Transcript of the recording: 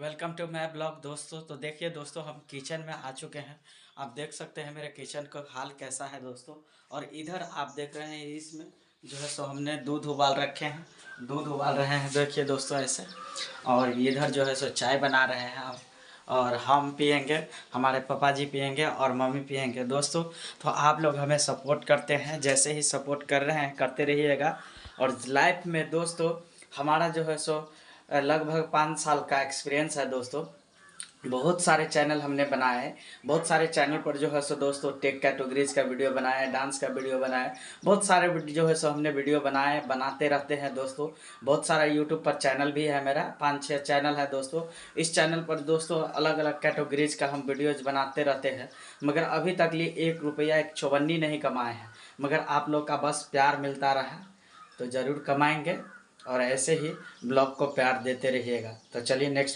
Welcome to my blog दोस्तों। तो देखिए दोस्तों, हम किचन में आ चुके हैं। आप देख सकते हैं मेरे किचन का हाल कैसा है दोस्तों। और इधर आप देख रहे हैं, इसमें जो है सो हमने दूध उबाल रखे हैं। दूध उबाल रहे हैं देखिए दोस्तों ऐसे। और इधर जो है सो चाय बना रहे हैं हम। और हम पियेंगे, हमारे पापा जी पियेंगे और मम्मी पियेंगे दोस्तों। तो आप लोग हमें सपोर्ट करते हैं, जैसे ही सपोर्ट कर रहे हैं करते रहिएगा। और लाइफ में दोस्तों हमारा जो है सो लगभग 5 साल का एक्सपीरियंस है दोस्तों। बहुत सारे चैनल हमने बनाए हैं। बहुत सारे चैनल पर जो है सो दोस्तों टेक कैटेगरीज का वीडियो बनाए, डांस का वीडियो बनाए। बहुत सारे जो है सो हमने वीडियो बनाए, बनाते रहते हैं दोस्तों। बहुत सारा यूट्यूब पर चैनल भी है, मेरा 5-6 चैनल है दोस्तों। इस चैनल पर दोस्तों अलग अलग कैटेगरीज का हम वीडियोज बनाते रहते हैं। मगर अभी तक लिए 1 रुपया, एक चौबन्नी नहीं कमाए हैं। मगर आप लोग का बस प्यार मिलता रहा तो ज़रूर कमाएंगे। और ऐसे ही ब्लॉग को प्यार देते रहिएगा। तो चलिए नेक्स्ट